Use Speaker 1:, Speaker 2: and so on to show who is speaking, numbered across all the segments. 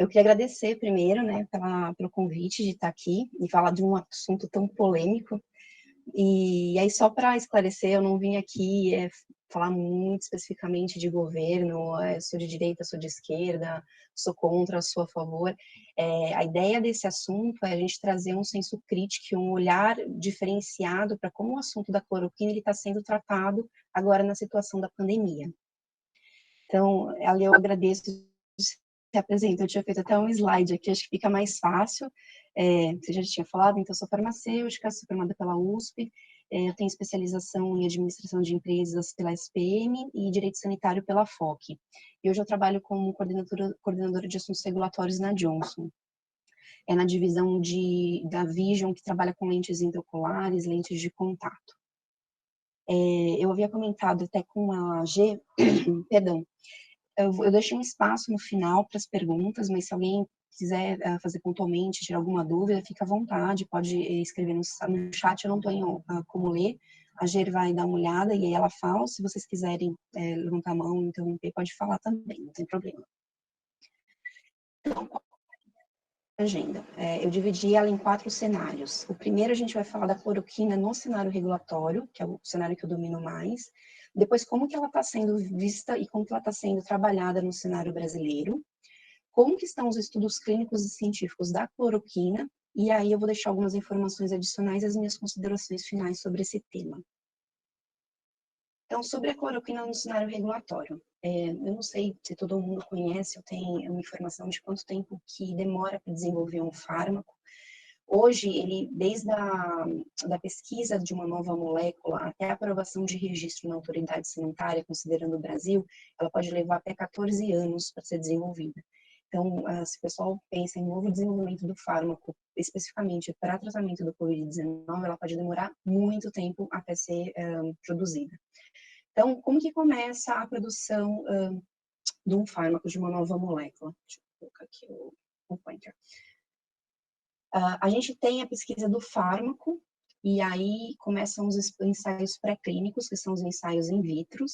Speaker 1: Eu queria agradecer primeiro, né, pelo convite de estar aqui e falar de um assunto tão polêmico. E aí, só para esclarecer, eu não vim aqui falar muito especificamente de governo, sou de direita, sou de esquerda, sou contra, sou a favor. A ideia desse assunto é a gente trazer um senso crítico e um olhar diferenciado para como o assunto da cloroquina está sendo tratado agora na situação da pandemia. Então, ali eu agradeço se apresenta. Eu tinha feito até um slide aqui, acho que fica mais fácil. Você já tinha falado, então eu sou farmacêutica, sou formada pela USP, eu tenho especialização em administração de empresas pela SPM e direito sanitário pela FOC. E hoje eu trabalho como coordenadora de assuntos regulatórios na Johnson. É na divisão da Vision, que trabalha com lentes intraoculares, lentes de contato. Eu havia comentado até com a G, perdão, eu deixei um espaço no final para as perguntas, mas se alguém quiser fazer pontualmente, tirar alguma dúvida, fica à vontade, pode escrever no chat, eu não tenho como ler, a Ger vai dar uma olhada e aí ela fala, se vocês quiserem levantar a mão, interromper, pode falar também, não tem problema. Então, agenda. Eu dividi ela em 4 cenários. O primeiro a gente vai falar da cloroquina no cenário regulatório, que é o cenário que eu domino mais. Depois, como que ela está sendo vista e como que ela está sendo trabalhada no cenário brasileiro. Como que estão os estudos clínicos e científicos da cloroquina. E aí eu vou deixar algumas informações adicionais e as minhas considerações finais sobre esse tema. Então, sobre a cloroquina no cenário regulatório. Eu não sei se todo mundo conhece ou tem uma informação de quanto tempo que demora para desenvolver um fármaco. Hoje, desde da pesquisa de uma nova molécula até a aprovação de registro na autoridade sanitária, considerando o Brasil, ela pode levar até 14 anos para ser desenvolvida. Então, se o pessoal pensa em novo desenvolvimento do fármaco, especificamente para tratamento do Covid-19, ela pode demorar muito tempo até ser produzida. Então, como que começa a produção de um fármaco, de uma nova molécula? Deixa eu colocar aqui o pointer. A gente tem a pesquisa do fármaco, e aí começam os ensaios pré-clínicos, que são os ensaios in vitro.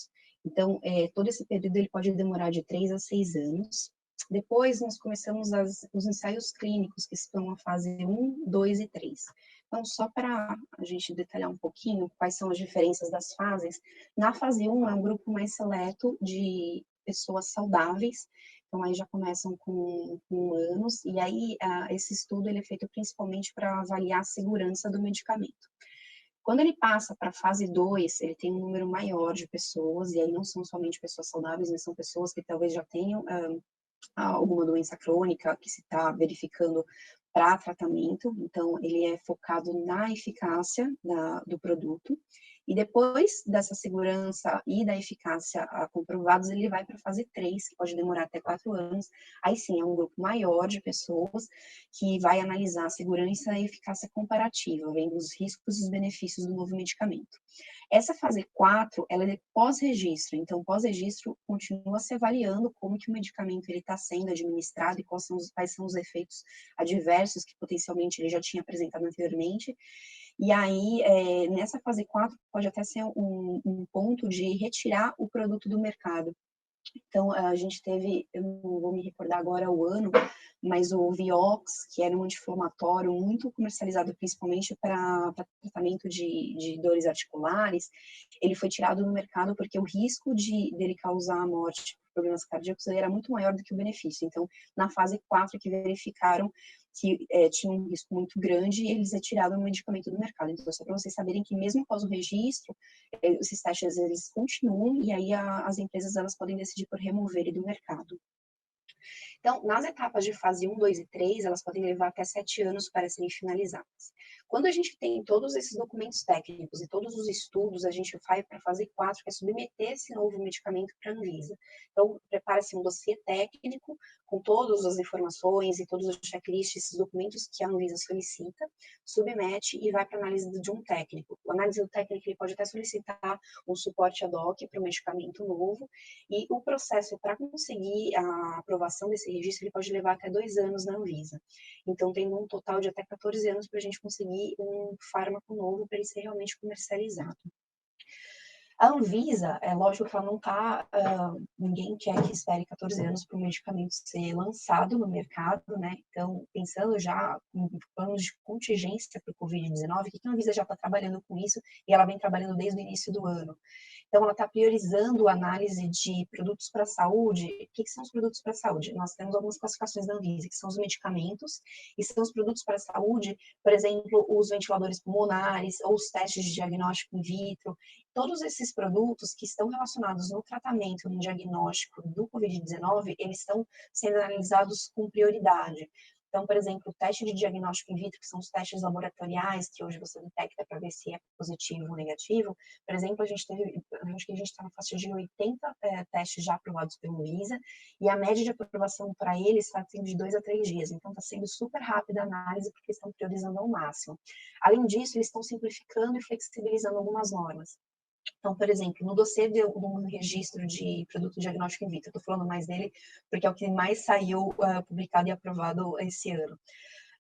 Speaker 1: Então, todo esse período ele pode demorar de 3 a 6 anos. Depois, nós começamos os ensaios clínicos, que estão na fase 1, 2 e 3. Então, só para a gente detalhar um pouquinho quais são as diferenças das fases, na fase 1 é um grupo mais seleto de pessoas saudáveis, então aí já começam com humanos, e aí esse estudo ele é feito principalmente para avaliar a segurança do medicamento. Quando ele passa para a fase 2, ele tem um número maior de pessoas, e aí não são somente pessoas saudáveis, mas são pessoas que talvez já tenham alguma doença crônica que se está verificando para tratamento, então ele é focado na eficácia do produto, e depois dessa segurança e da eficácia comprovados, ele vai para a fase 3, que pode demorar até 4 anos, aí sim é um grupo maior de pessoas que vai analisar a segurança e a eficácia comparativa, vendo os riscos e os benefícios do novo medicamento. Essa fase 4, ela é pós-registro, então pós-registro continua se avaliando como que o medicamento está sendo administrado e quais são os efeitos adversos que potencialmente ele já tinha apresentado anteriormente. E aí, nessa fase 4, pode até ser um ponto de retirar o produto do mercado. Então, a gente teve, eu não vou me recordar agora o ano, mas o Vioxx, que era um anti-inflamatório muito comercializado principalmente para tratamento de dores articulares, ele foi tirado do mercado porque o risco dele causar a morte por problemas cardíacos era muito maior do que o benefício. Então, na fase 4 que verificaram que tinha um risco muito grande, eles retiraram o medicamento do mercado. Então, só para vocês saberem que mesmo após o registro, esses testes eles continuam e aí as empresas elas podem decidir por remover ele do mercado. Então, nas etapas de fase 1, 2 e 3, elas podem levar até 7 anos para serem finalizadas. Quando a gente tem todos esses documentos técnicos e todos os estudos, a gente vai para a fase 4, que é submeter esse novo medicamento para a Anvisa. Então, prepara-se um dossiê técnico com todas as informações e todos os checklists, esses documentos que a Anvisa solicita, submete e vai para a análise de um técnico. O análise do técnico ele pode até solicitar um suporte ad hoc para o medicamento novo, e o processo para conseguir a aprovação desse registro ele pode levar até 2 anos na Anvisa. Então, tem um total de até 14 anos para a gente conseguir um fármaco novo para ele ser realmente comercializado. A Anvisa, é lógico que ela não está, ninguém quer que espere 14 anos para o medicamento ser lançado no mercado, né? Então, pensando já em planos de contingência para o Covid-19, o que a Anvisa já está trabalhando com isso e ela vem trabalhando desde o início do ano. Então, ela está priorizando a análise de produtos para a saúde. O que são os produtos para a saúde? Nós temos algumas classificações da Anvisa, que são os medicamentos, e são os produtos para a saúde, por exemplo, os ventiladores pulmonares, ou os testes de diagnóstico in vitro. Todos esses produtos que estão relacionados no tratamento, no diagnóstico do Covid-19, eles estão sendo analisados com prioridade. Então, por exemplo, o teste de diagnóstico in vitro, que são os testes laboratoriais que hoje você detecta para ver se é positivo ou negativo, por exemplo, acho que a gente está na faixa de 80 testes já aprovados pelo Anvisa, e a média de aprovação para eles está sendo de 2 a 3 dias, então está sendo super rápida a análise, porque estão priorizando ao máximo. Além disso, eles estão simplificando e flexibilizando algumas normas. Então, por exemplo, no dossiê de um registro de produto diagnóstico in vitro, estou falando mais dele porque é o que mais saiu publicado e aprovado esse ano.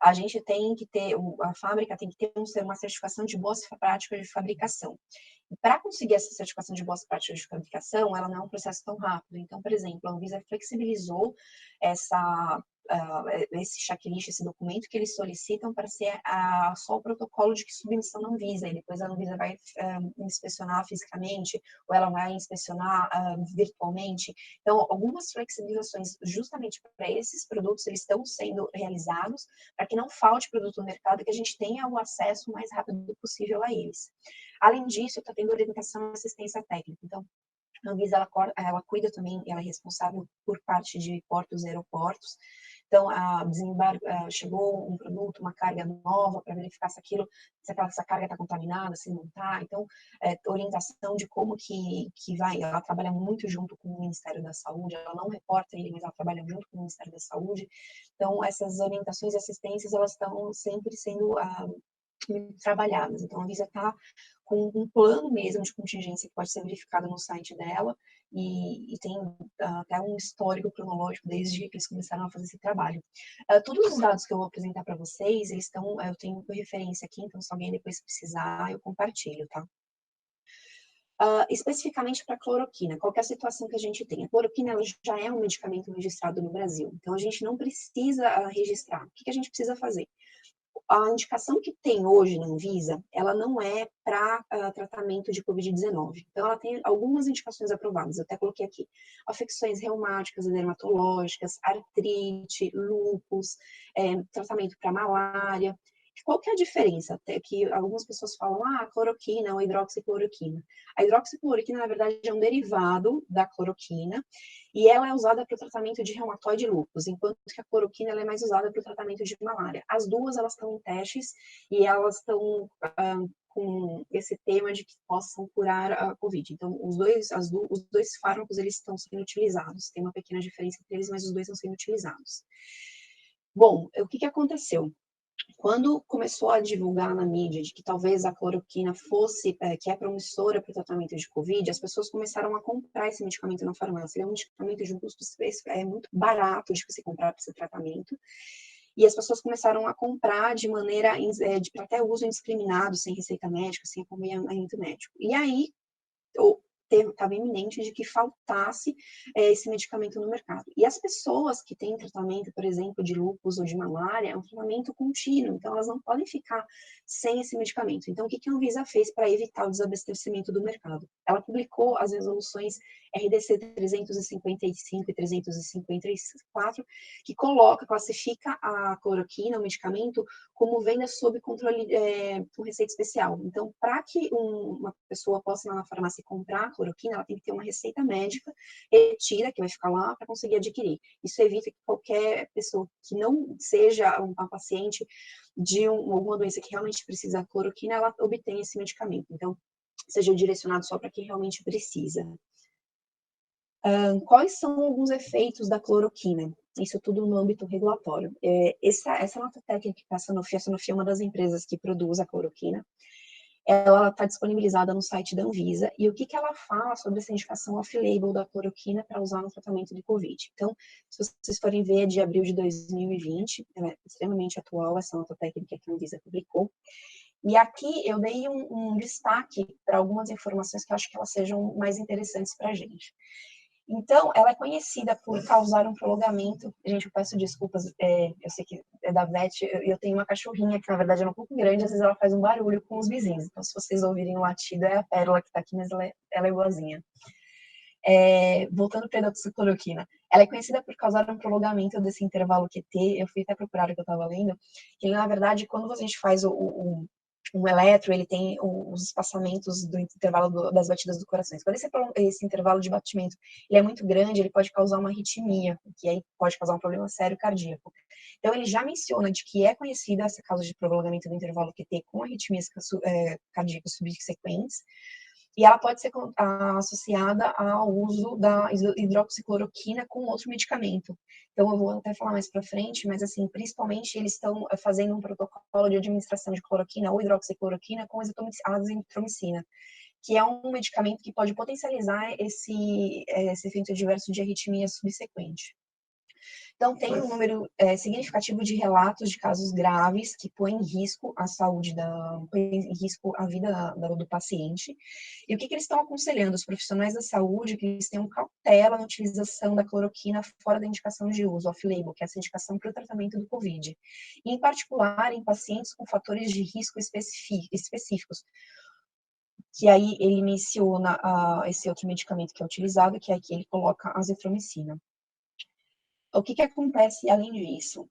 Speaker 1: A gente tem que ter, a fábrica tem que ter uma certificação de boas práticas de fabricação. Para conseguir essa certificação de boas práticas de fabricação, ela não é um processo tão rápido. Então, por exemplo, a Anvisa flexibilizou esse checklist, esse documento que eles solicitam para ser só o protocolo de submissão da Anvisa, e depois a Anvisa vai inspecionar fisicamente, ou ela vai inspecionar virtualmente. Então, algumas flexibilizações justamente para esses produtos, eles estão sendo realizados para que não falte produto no mercado e que a gente tenha o acesso o mais rápido possível a eles. Além disso, está tendo orientação e assistência técnica. Então, a Anvisa, ela cuida também, ela é responsável por parte de portos e aeroportos. Então, chegou um produto, uma carga nova, para verificar se essa carga está contaminada, se não está. Então, orientação de como que vai. Ela trabalha muito junto com o Ministério da Saúde, ela não reporta ele, mas ela trabalha junto com o Ministério da Saúde. Então, essas orientações e assistências, elas estão sempre sendo trabalhadas. Então, a Anvisa está com um plano mesmo de contingência que pode ser verificado no site dela e tem até um histórico cronológico desde que eles começaram a fazer esse trabalho. Todos os dados que eu vou apresentar para vocês, eu tenho referência aqui, então se alguém depois precisar, eu compartilho, tá? Especificamente para a cloroquina, qual é a situação que a gente tem? A cloroquina ela já é um medicamento registrado no Brasil, então a gente não precisa registrar. O que a gente precisa fazer? A indicação que tem hoje na Anvisa, ela não é para tratamento de Covid-19. Então, ela tem algumas indicações aprovadas, eu até coloquei aqui. Afecções reumáticas e dermatológicas, artrite, lúpus, tratamento para malária. Qual que é a diferença? Até que algumas pessoas falam, cloroquina ou hidroxicloroquina. A hidroxicloroquina, na verdade, é um derivado da cloroquina, e ela é usada para o tratamento de reumatoide e lúpus, enquanto que a cloroquina ela é mais usada para o tratamento de malária. As duas, elas estão em testes e elas estão com esse tema de que possam curar a Covid. Então, os dois fármacos, eles estão sendo utilizados. Tem uma pequena diferença entre eles, mas os dois estão sendo utilizados. Bom, o que aconteceu? Quando começou a divulgar na mídia de que talvez a cloroquina fosse, que é promissora para o tratamento de Covid, as pessoas começaram a comprar esse medicamento na farmácia. Ele é um medicamento de um custo muito barato de você comprar para esse tratamento. E as pessoas começaram a comprar de maneira, para até uso indiscriminado, sem receita médica, sem acompanhamento médico. E aí, estava iminente de que faltasse esse medicamento no mercado. E as pessoas que têm tratamento, por exemplo, de lúpus ou de malária, é um tratamento contínuo, então elas não podem ficar sem esse medicamento. Então, o que a Anvisa fez para evitar o desabastecimento do mercado? Ela publicou as resoluções RDC 355 e 354, que classifica a cloroquina, o medicamento, como venda sob controle com receita especial. Então, para que uma pessoa possa ir lá na farmácia e comprar cloroquina, ela tem que ter uma receita médica retira, que vai ficar lá, para conseguir adquirir. Isso evita que qualquer pessoa que não seja uma paciente de alguma doença que realmente precisa da cloroquina, ela obtenha esse medicamento. Então, seja direcionado só para quem realmente precisa. Quais são alguns efeitos da cloroquina? Isso tudo no âmbito regulatório. Essa nota técnica que a Sanofi é uma das empresas que produz a cloroquina. Ela está disponibilizada no site da Anvisa, e o que ela fala sobre essa indicação off-label da cloroquina para usar no tratamento de Covid. Então, se vocês forem ver, é de abril de 2020, ela é extremamente atual, essa nota técnica que a Anvisa publicou, E aqui eu dei um destaque para algumas informações que eu acho que elas sejam mais interessantes para a gente. Então, ela é conhecida por causar um prolongamento. Gente, eu peço desculpas, eu sei que é da Vete, eu tenho uma cachorrinha que, na verdade, é um pouco grande, às vezes ela faz um barulho com os vizinhos. Então, se vocês ouvirem o latido, é a Pérola que está aqui, mas ela é boazinha. Voltando para a hidroxicloroquina, ela é conhecida por causar um prolongamento desse intervalo QT. Eu fui até procurar o que eu estava lendo, que, na verdade, quando a gente faz um eletro, ele tem os espaçamentos do intervalo das batidas do coração. Quando esse intervalo de batimento ele é muito grande, ele pode causar uma arritmia, que aí pode causar um problema sério cardíaco. Então, ele já menciona de que é conhecida essa causa de prolongamento do intervalo QT com arritmias cardíacas subsequentes, e ela pode ser associada ao uso da hidroxicloroquina com outro medicamento. Então, eu vou até falar mais para frente, mas, assim, principalmente eles estão fazendo um protocolo de administração de cloroquina ou hidroxicloroquina com azitromicina, que é um medicamento que pode potencializar esse efeito adverso de arritmia subsequente. Então, tem um número significativo de relatos de casos graves que põem em risco a saúde, põem em risco a vida do paciente. E o que eles estão aconselhando? Os profissionais da saúde que eles tenham cautela na utilização da cloroquina fora da indicação de uso, off-label, que é essa indicação para o tratamento do COVID. E, em particular, em pacientes com fatores de risco específicos, que aí ele menciona esse outro medicamento que é utilizado, que é aqui ele coloca a azitromicina. O que acontece além disso,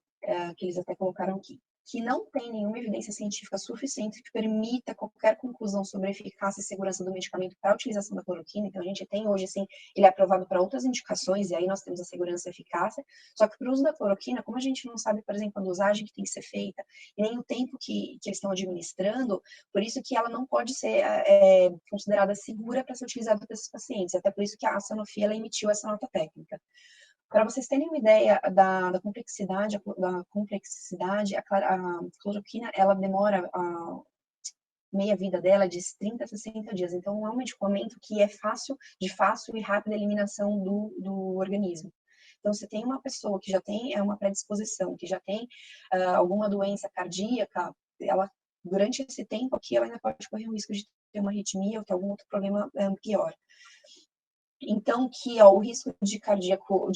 Speaker 1: que eles até colocaram aqui, que não tem nenhuma evidência científica suficiente que permita qualquer conclusão sobre a eficácia e segurança do medicamento para a utilização da cloroquina. Então, a gente tem hoje, assim, ele é aprovado para outras indicações, e aí nós temos a segurança e a eficácia, só que para o uso da cloroquina, como a gente não sabe, por exemplo, a dosagem que tem que ser feita, e nem o tempo que eles estão administrando, por isso que ela não pode ser considerada segura para ser utilizada por esses pacientes, até por isso que a Sanofi, ela emitiu essa nota técnica. Para vocês terem uma ideia da complexidade, a cloroquina, ela demora a meia-vida dela de 30 a 60 dias. Então, não é um medicamento que é de fácil e rápida eliminação do organismo. Então, se tem uma pessoa que já tem uma predisposição, que já tem alguma doença cardíaca, ela, durante esse tempo aqui, ela ainda pode correr o risco de ter uma arritmia ou ter algum outro problema pior. Então, o risco de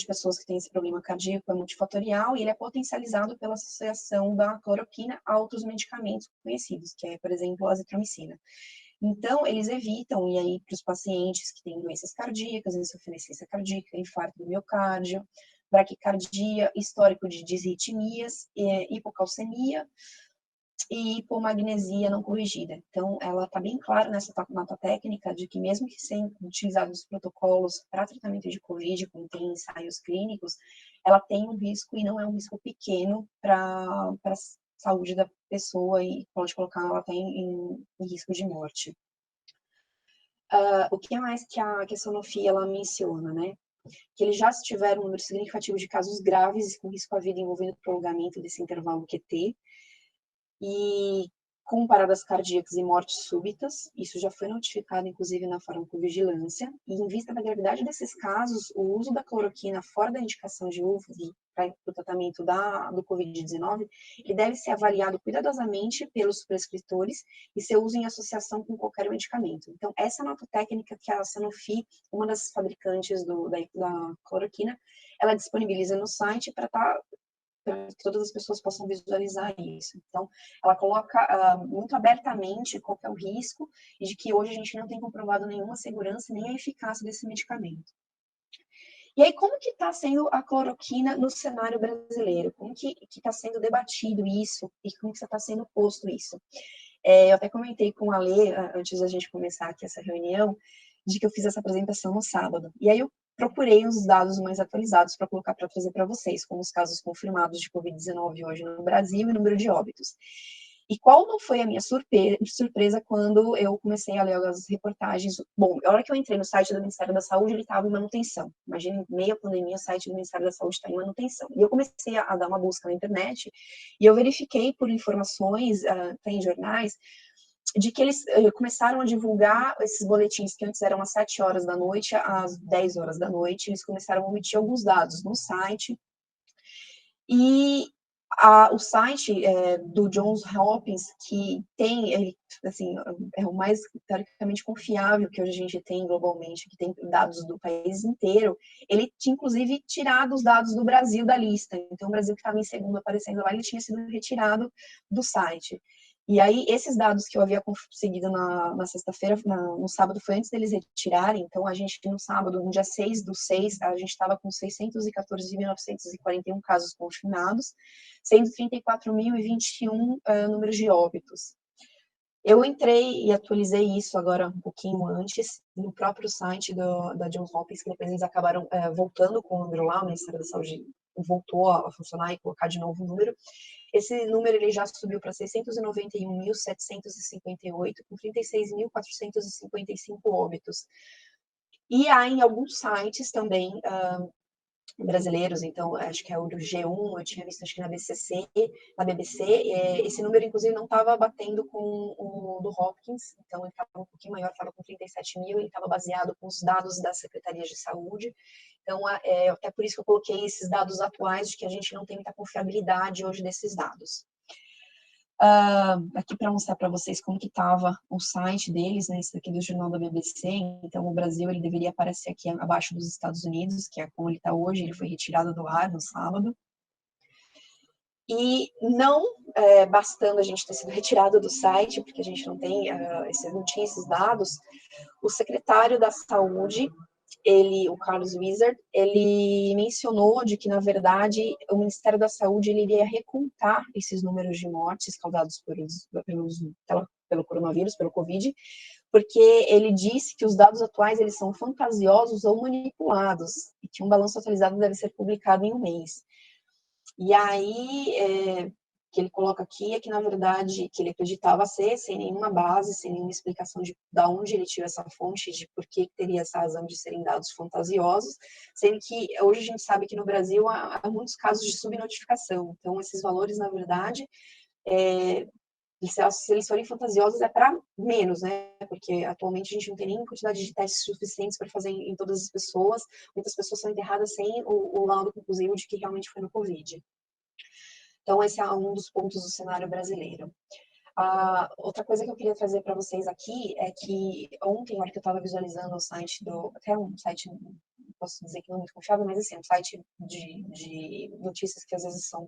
Speaker 1: pessoas que têm esse problema cardíaco é multifatorial e ele é potencializado pela associação da cloroquina a outros medicamentos conhecidos, que é, por exemplo, a azitromicina. Então, eles evitam, e aí para os pacientes que têm doenças cardíacas, insuficiência cardíaca, infarto do miocárdio, braquicardia, histórico de disritmias, hipocalcemia, e hipomagnesia não corrigida. Então, ela está bem clara nessa nota técnica de que mesmo que sejam utilizados protocolos para tratamento de COVID, como tem ensaios clínicos, ela tem um risco e não é um risco pequeno para a saúde da pessoa e pode colocar ela até em risco de morte. O que é mais que a Sanofi ela menciona, né? Que eles já tiveram um número significativo de casos graves com risco à vida envolvendo prolongamento desse intervalo QT, e com paradas cardíacas e mortes súbitas, isso já foi notificado, inclusive, na farmacovigilância, e em vista da gravidade desses casos, o uso da cloroquina fora da indicação de uso para o tratamento do COVID-19, ele deve ser avaliado cuidadosamente pelos prescritores e seu uso em associação com qualquer medicamento. Então, essa nota técnica que a Sanofi, uma das fabricantes da cloroquina, ela disponibiliza no site para que todas as pessoas possam visualizar isso. Então, ela coloca muito abertamente qual é o risco e de que hoje a gente não tem comprovado nenhuma segurança nem a eficácia desse medicamento. E aí, como que está sendo a cloroquina no cenário brasileiro? Como que está sendo debatido isso e como que está sendo posto isso? Eu até comentei com a Lê, antes da gente começar aqui essa reunião, de que eu fiz essa apresentação no sábado. E aí eu procurei os dados mais atualizados para colocar para trazer para vocês, como os casos confirmados de Covid-19 hoje no Brasil e o número de óbitos. E qual não foi a minha surpresa quando eu comecei a ler as reportagens? Bom, a hora que eu entrei no site do Ministério da Saúde, ele estava em manutenção. Imagina, em meio à pandemia, o site do Ministério da Saúde está em manutenção. E eu comecei a dar uma busca na internet e eu verifiquei por informações, tem jornais, de que eles começaram a divulgar esses boletins que antes eram às 7 horas da noite, às 10 horas da noite, eles começaram a omitir alguns dados no site, e O site do Johns Hopkins, que tem, ele, assim, é o mais teoricamente confiável que hoje a gente tem globalmente, que tem dados do país inteiro, ele tinha, inclusive, tirado os dados do Brasil da lista. Então, o Brasil, que estava em segundo aparecendo lá, ele tinha sido retirado do site. E aí, esses dados que eu havia conseguido na sexta-feira, no sábado, foi antes deles retirarem. Então, a gente, no sábado, no dia 6/6, a gente estava com 614.941 casos confirmados, sendo 34.021 números de óbitos. Eu entrei e atualizei isso agora um pouquinho antes, no próprio site da Johns Hopkins, que depois eles acabaram voltando com o número lá, o Ministério da Saúde voltou a funcionar e colocar de novo o número. Esse número ele já subiu para 691.758, com 36.455 óbitos. E há em alguns sites também brasileiros, então acho que é o do G1, eu tinha visto acho que na BBC, esse número inclusive não estava batendo com o do Hopkins, então ele estava um pouquinho maior, estava com 37 mil, ele estava baseado com os dados das secretarias de saúde, então até por isso que eu coloquei esses dados atuais, de que a gente não tem muita confiabilidade hoje desses dados. Aqui para mostrar para vocês como que estava o site deles, né, isso aqui do jornal da BBC, então o Brasil ele deveria aparecer aqui abaixo dos Estados Unidos, que é como ele está hoje, ele foi retirado do ar no sábado. E não bastando a gente ter sido retirado do site, porque a gente não tem, não tinha esses dados, o secretário da Saúde, o Carlos Wizard, ele mencionou de que, na verdade, o Ministério da Saúde ele iria recontar esses números de mortes causados pelo coronavírus, pelo Covid, porque ele disse que os dados atuais eles são fantasiosos ou manipulados, e que um balanço atualizado deve ser publicado em um mês. E aí, que ele coloca aqui é que, na verdade, que ele acreditava ser, sem nenhuma base, sem nenhuma explicação de onde ele tirou essa fonte, de por que teria essa razão de serem dados fantasiosos, sendo que hoje a gente sabe que no Brasil há muitos casos de subnotificação. Então, esses valores, na verdade, se eles forem fantasiosos, é para menos, né? Porque atualmente a gente não tem nem quantidade de testes suficientes para fazer em todas as pessoas. Muitas pessoas são enterradas sem o laudo conclusivo de que realmente foi no Covid. Então, esse é um dos pontos do cenário brasileiro. Outra coisa que eu queria trazer para vocês aqui é que ontem, na hora que eu estava visualizando o site até um site, posso dizer que não é muito confiável, mas assim, um site de notícias que às vezes são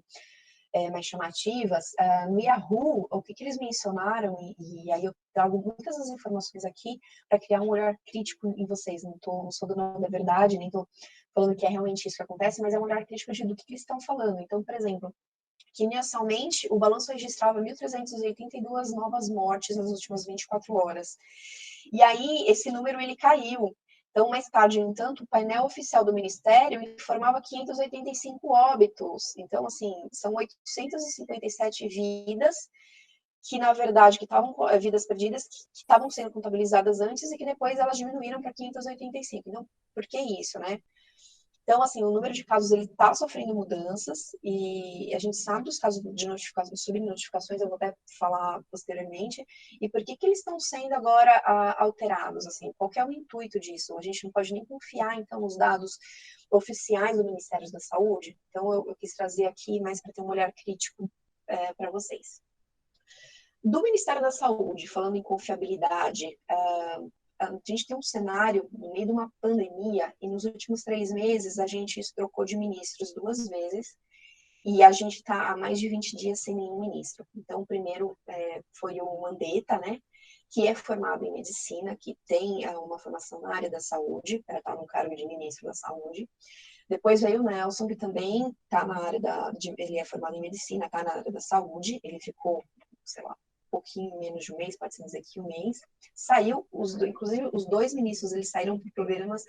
Speaker 1: mais chamativas, no Yahoo, o que eles mencionaram, e aí eu trago muitas das informações aqui para criar um olhar crítico em vocês, não sou dona da verdade, nem estou falando que é realmente isso que acontece, mas é um olhar crítico do que eles estão falando. Então, por exemplo, que mensalmente o balanço registrava 1.382 novas mortes nas últimas 24 horas. E aí esse número ele caiu. Então, mais tarde, no entanto, o painel oficial do Ministério informava 585 óbitos. Então, assim, são 857 vidas que, na verdade, vidas perdidas, que estavam sendo contabilizadas antes e que depois elas diminuíram para 585. Então, por que isso, né? Então, assim, o número de casos ele está sofrendo mudanças e a gente sabe dos casos de subnotificações, eu vou até falar posteriormente, e por que eles estão sendo agora alterados, assim, qual que é o intuito disso? A gente não pode nem confiar, então, nos dados oficiais do Ministério da Saúde, então eu quis trazer aqui mais para ter um olhar crítico para vocês. Do Ministério da Saúde, falando em confiabilidade, a gente tem um cenário no meio de uma pandemia e nos últimos 3 meses a gente trocou de ministros 2 vezes e a gente está há mais de 20 dias sem nenhum ministro. Então, o primeiro foi o Mandetta, né, que é formado em medicina, que tem uma formação na área da saúde, para estar no cargo de ministro da saúde. Depois veio o Nelson, que também está na área ele é formado em medicina, está na área da saúde, ele ficou, sei lá, pouquinho menos de um mês, pode-se dizer que um mês, saiu, inclusive os 2 ministros, eles saíram por problemas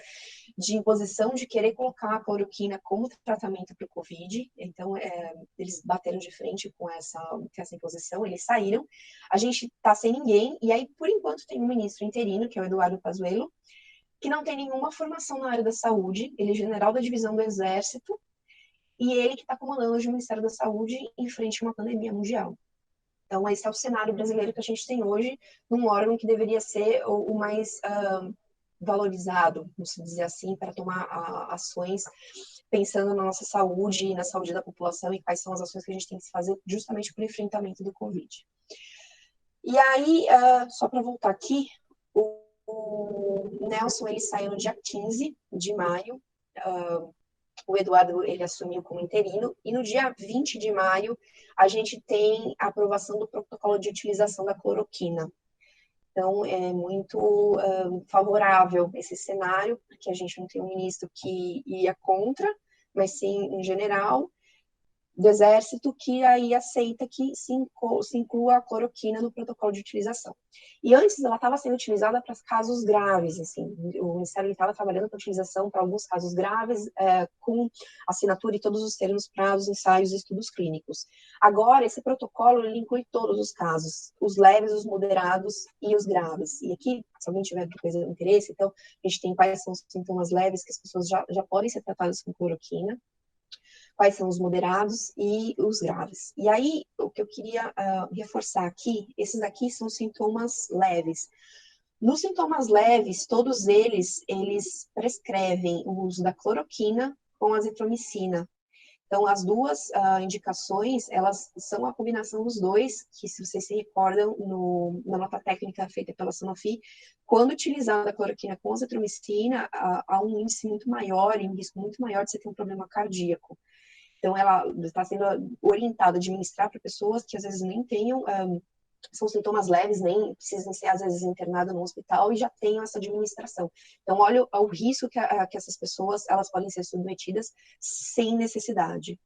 Speaker 1: de imposição de querer colocar a cloroquina como tratamento para o Covid, então eles bateram de frente com essa imposição, eles saíram, a gente está sem ninguém, e aí, por enquanto, tem um ministro interino, que é o Eduardo Pazuello, que não tem nenhuma formação na área da saúde, ele é general da divisão do Exército, e ele que está comandando hoje o Ministério da Saúde em frente a uma pandemia mundial. Então, esse é o cenário brasileiro que a gente tem hoje, num órgão que deveria ser o mais valorizado, vamos dizer assim, para tomar ações pensando na nossa saúde e na saúde da população e quais são as ações que a gente tem que fazer justamente para o enfrentamento do Covid. E aí, só para voltar aqui, o Nelson, ele saiu no dia 15 de maio, o Eduardo, ele assumiu como interino, e no dia 20 de maio, a gente tem a aprovação do protocolo de utilização da cloroquina. Então, é muito favorável esse cenário, porque a gente não tem um ministro que ia contra, mas sim, em general, do Exército, que aí aceita que se inclua a cloroquina no protocolo de utilização. E antes ela estava sendo utilizada para casos graves, assim, o Ministério estava trabalhando com a utilização para alguns casos graves, com assinatura e todos os termos para os ensaios e estudos clínicos. Agora, esse protocolo ele inclui todos os casos, os leves, os moderados e os graves. E aqui, se alguém tiver coisa de interesse, então, a gente tem quais são os sintomas leves que as pessoas já podem ser tratadas com cloroquina, quais são os moderados e os graves. E aí, o que eu queria reforçar aqui, esses aqui são sintomas leves. Nos sintomas leves, todos eles prescrevem o uso da cloroquina com azitromicina. Então, as duas indicações, elas são a combinação dos dois, que se vocês se recordam, na nota técnica feita pela Sanofi, quando utilizada a cloroquina com azitromicina, há um índice muito maior, um risco muito maior de você ter um problema cardíaco. Então, ela está sendo orientada a administrar para pessoas que às vezes nem tenham, são sintomas leves, nem precisam ser às vezes internadas no hospital e já tenham essa administração. Então, olha o risco que essas pessoas, elas podem ser submetidas sem necessidade.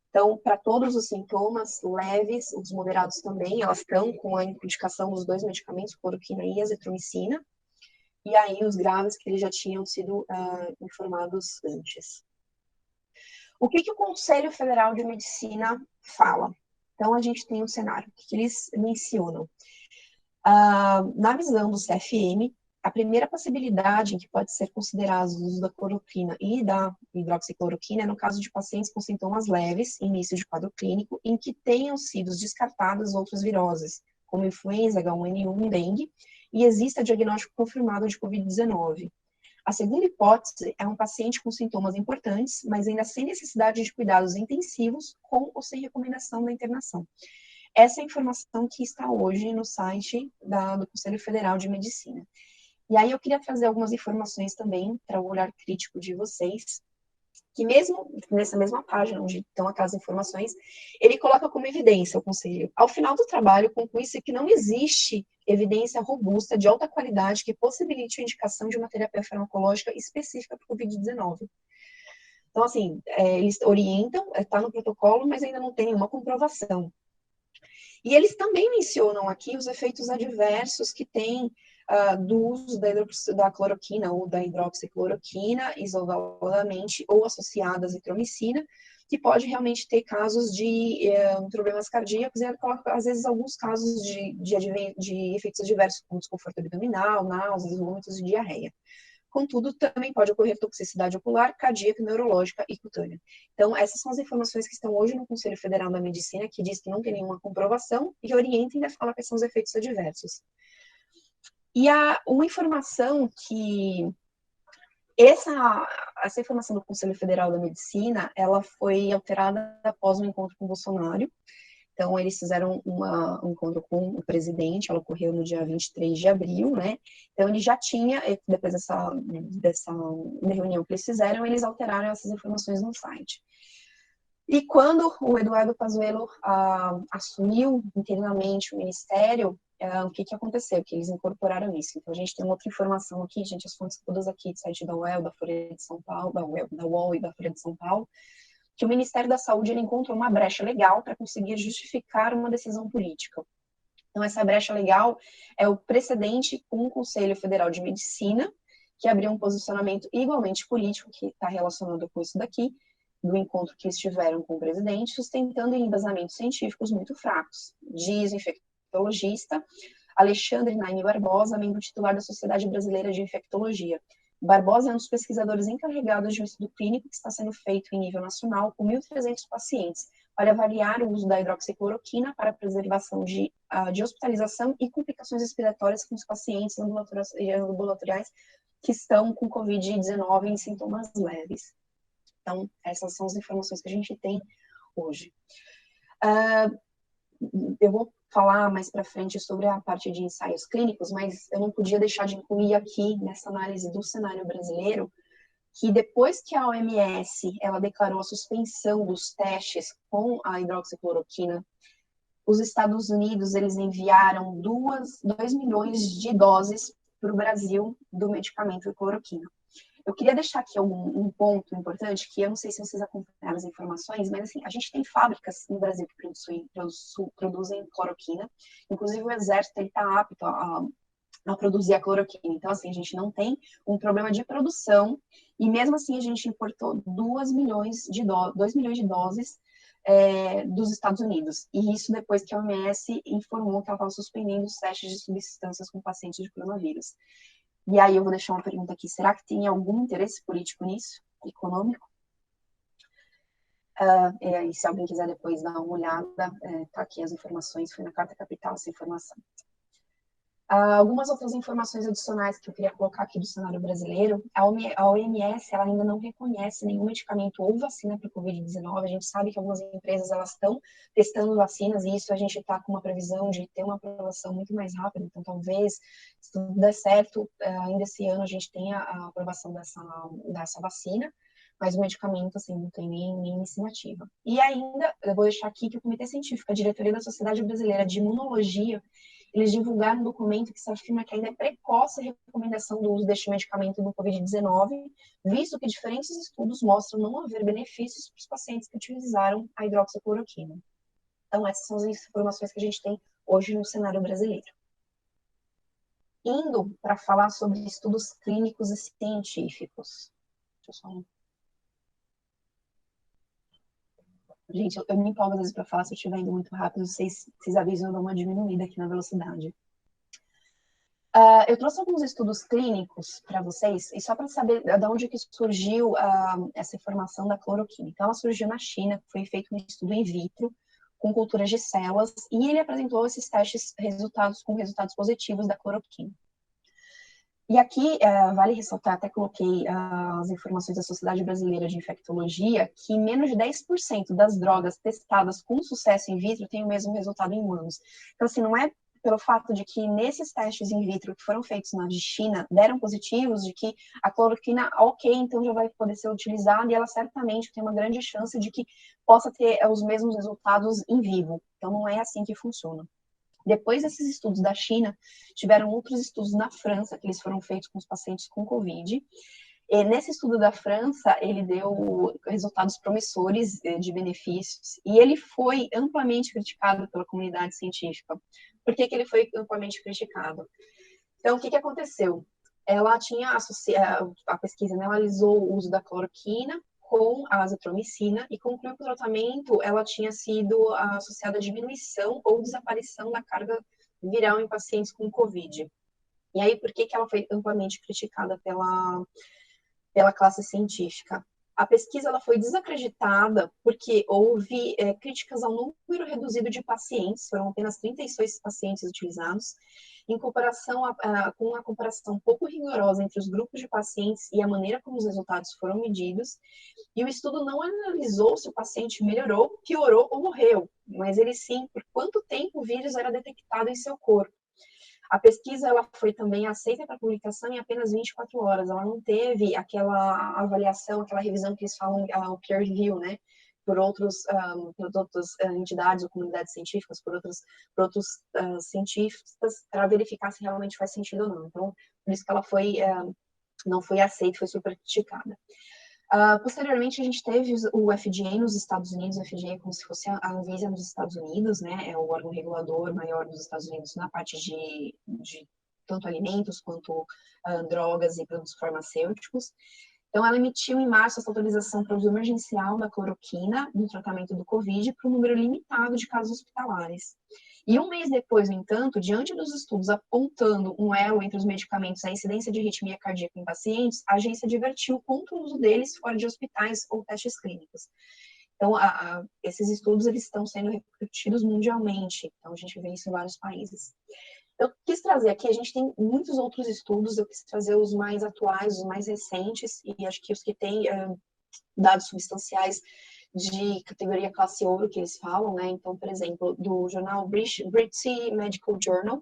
Speaker 1: Então, para todos os sintomas leves, os moderados também, elas estão com a indicação dos dois medicamentos, cloroquina e azitromicina, e aí os graves que eles já tinham sido informados antes. O que o Conselho Federal de Medicina fala? Então, a gente tem um cenário, o que eles mencionam? Na visão do CFM, a primeira possibilidade em que pode ser considerado o uso da cloroquina e da hidroxicloroquina é no caso de pacientes com sintomas leves, início de quadro clínico, em que tenham sido descartadas outras viroses, como influenza, H1N1 e dengue, e exista diagnóstico confirmado de Covid-19. A segunda hipótese é um paciente com sintomas importantes, mas ainda sem necessidade de cuidados intensivos, com ou sem recomendação da internação. Essa é a informação que está hoje no site do Conselho Federal de Medicina. E aí eu queria trazer algumas informações também para o olhar crítico de vocês, que mesmo nessa mesma página onde estão aquelas informações, ele coloca como evidência o Conselho. Ao final do trabalho, conclui-se que não existe evidência robusta de alta qualidade que possibilite a indicação de uma terapia farmacológica específica para o Covid-19. Então, assim, eles orientam, está no protocolo, mas ainda não tem nenhuma comprovação. E eles também mencionam aqui os efeitos adversos que tem do uso da cloroquina ou da hidroxicloroquina isoladamente ou associada à azitromicina, que pode realmente ter casos de problemas cardíacos e às vezes alguns casos de efeitos adversos como desconforto abdominal, náuseas, vômitos e diarreia. Contudo, também pode ocorrer toxicidade ocular, cardíaca, neurológica e cutânea. Então, essas são as informações que estão hoje no Conselho Federal da Medicina, que diz que não tem nenhuma comprovação e orienta e ainda fala quais são os efeitos adversos. E uma informação que essa informação do Conselho Federal da Medicina, ela foi alterada após um encontro com o Bolsonaro. Então, eles fizeram um encontro com o presidente, ela ocorreu no dia 23 de abril, né? Então, ele já tinha, depois dessa reunião que eles fizeram, eles alteraram essas informações no site. E quando o Eduardo Pazuello assumiu interinamente o ministério, o que aconteceu? Que eles incorporaram isso. Então, a gente tem uma outra informação aqui, gente, as fontes todas aqui do site da UEL, da Folha de São Paulo, da UOL e da Folha de São Paulo, que o Ministério da Saúde ele encontrou uma brecha legal para conseguir justificar uma decisão política. Então, essa brecha legal é o precedente com o Conselho Federal de Medicina, que abriu um posicionamento igualmente político, que está relacionado com isso daqui, do encontro que eles tiveram com o presidente, sustentando embasamentos científicos muito fracos. Diz o infectologista Alexandre Naime Barbosa, membro titular da Sociedade Brasileira de Infectologia. Barbosa é um dos pesquisadores encarregados de um estudo clínico que está sendo feito em nível nacional com 1.300 pacientes para avaliar o uso da hidroxicloroquina para preservação de hospitalização e complicações respiratórias com os pacientes ambulatoriais que estão com Covid-19 em sintomas leves. Então, essas são as informações que a gente tem hoje. Eu vou falar mais para frente sobre a parte de ensaios clínicos, mas eu não podia deixar de incluir aqui nessa análise do cenário brasileiro que depois que a OMS ela declarou a suspensão dos testes com a hidroxicloroquina, os Estados Unidos eles enviaram 2 milhões de doses para o Brasil do medicamento cloroquina. Eu queria deixar aqui um ponto importante, que eu não sei se vocês acompanharam as informações, mas assim, a gente tem fábricas no Brasil que produzem cloroquina, inclusive o Exército está apto a produzir a cloroquina. Então, assim, a gente não tem um problema de produção, e mesmo assim a gente importou 2 milhões de doses dos Estados Unidos. E isso depois que a OMS informou que ela estava suspendendo os testes de substâncias com pacientes de coronavírus. E aí eu vou deixar uma pergunta aqui. Será que tem algum interesse político nisso? Econômico? E aí, se alguém quiser depois dar uma olhada, tá aqui as informações, foi na Carta Capital essa informação. Algumas outras informações adicionais que eu queria colocar aqui do cenário brasileiro, a OMS ela ainda não reconhece nenhum medicamento ou vacina para o Covid-19, a gente sabe que algumas empresas elas estão testando vacinas e isso a gente está com uma previsão de ter uma aprovação muito mais rápida, então talvez, se tudo der certo, ainda esse ano a gente tenha a aprovação dessa vacina, mas o medicamento, assim, não tem nem iniciativa. E ainda, eu vou deixar aqui que o Comitê Científico, a Diretoria da Sociedade Brasileira de Imunologia, eles divulgaram um documento que se afirma que ainda é precoce a recomendação do uso deste medicamento no Covid-19, visto que diferentes estudos mostram não haver benefícios para os pacientes que utilizaram a hidroxicloroquina. Então, essas são as informações que a gente tem hoje no cenário brasileiro. Indo para falar sobre estudos clínicos e científicos. Deixa eu só... Gente, eu me empolgo às vezes para falar, se eu estiver indo muito rápido, vocês avisam, eu dou uma diminuída aqui na velocidade. Eu trouxe alguns estudos clínicos para vocês, e só para saber de onde que surgiu essa informação da cloroquina. Então, ela surgiu na China, foi feito um estudo in vitro, com culturas de células, e ele apresentou esses testes com resultados positivos da cloroquina. E aqui, vale ressaltar, até coloquei as informações da Sociedade Brasileira de Infectologia, que menos de 10% das drogas testadas com sucesso in vitro têm o mesmo resultado em humanos. Então, assim, não é pelo fato de que nesses testes in vitro que foram feitos na China, deram positivos, de que a cloroquina, ok, então já vai poder ser utilizada, e ela certamente tem uma grande chance de que possa ter os mesmos resultados em vivo. Então, não é assim que funciona. Depois desses estudos da China, tiveram outros estudos na França, que eles foram feitos com os pacientes com Covid. E nesse estudo da França, ele deu resultados promissores de benefícios, e ele foi amplamente criticado pela comunidade científica. Por que ele foi amplamente criticado? Então, o que aconteceu? Ela tinha a pesquisa analisou o uso da cloroquina com a azitromicina e concluiu que o tratamento ela tinha sido associada à diminuição ou desaparição da carga viral em pacientes com Covid. E aí, por que ela foi amplamente criticada pela classe científica? A pesquisa ela foi desacreditada porque houve críticas ao número reduzido de pacientes, foram apenas 36 pacientes utilizados, em comparação com uma comparação pouco rigorosa entre os grupos de pacientes e a maneira como os resultados foram medidos, e o estudo não analisou se o paciente melhorou, piorou ou morreu, mas ele sim, por quanto tempo o vírus era detectado em seu corpo. A pesquisa ela foi também aceita para publicação em apenas 24 horas. Ela não teve aquela avaliação, aquela revisão que eles falam, o peer review, né? Por outras entidades ou comunidades científicas, por outros cientistas, para verificar se realmente faz sentido ou não. Então, por isso que ela não foi aceita, foi super criticada. Posteriormente, a gente teve o FDA nos Estados Unidos. O FDA é como se fosse a Anvisa nos Estados Unidos, né? É o órgão regulador maior dos Estados Unidos na parte de tanto alimentos quanto drogas e produtos farmacêuticos. Então, ela emitiu em março essa autorização para uso emergencial da cloroquina no tratamento do Covid para um número limitado de casos hospitalares. E um mês depois, no entanto, diante dos estudos apontando um elo entre os medicamentos e a incidência de arritmia cardíaca em pacientes, a agência advertiu contra o uso deles fora de hospitais ou testes clínicos. Então, esses estudos eles estão sendo repetidos mundialmente. Então, a gente vê isso em vários países. Eu quis trazer aqui, a gente tem muitos outros estudos, eu quis trazer os mais atuais, os mais recentes, e acho que os que têm dados substanciais de categoria classe ouro, que eles falam, né? Então, por exemplo, do jornal British Medical Journal,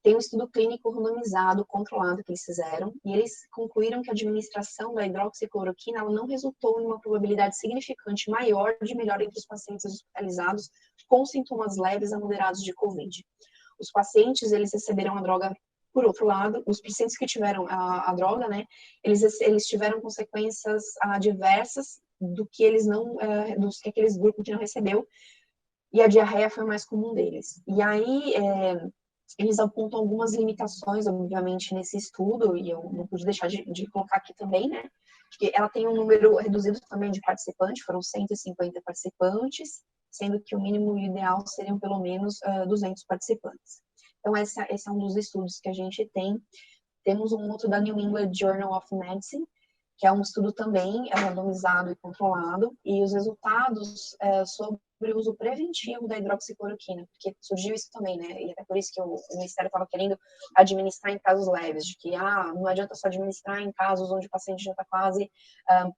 Speaker 1: tem um estudo clínico randomizado, controlado, que eles fizeram, e eles concluíram que a administração da hidroxicloroquina ela não resultou em uma probabilidade significante maior de melhora entre os pacientes hospitalizados com sintomas leves a moderados de COVID. Os pacientes, eles receberam a droga, por outro lado, os pacientes que tiveram a droga, né, eles tiveram consequências adversas do que eles não, dos que aqueles grupos que não recebeu, e a diarreia foi o mais comum deles. E aí, eles apontam algumas limitações, obviamente, nesse estudo, e eu não pude deixar de colocar aqui também, né? Porque ela tem um número reduzido também de participantes, foram 150 participantes, sendo que o mínimo ideal seriam pelo menos 200 participantes. Então, esse é um dos estudos que a gente tem. Temos um outro da New England Journal of Medicine, que é um estudo também randomizado e controlado, e os resultados sobre o uso preventivo da hidroxicloroquina, porque surgiu isso também, né? E até por isso que o Ministério estava querendo administrar em casos leves, de que não adianta só administrar em casos onde o paciente já está quase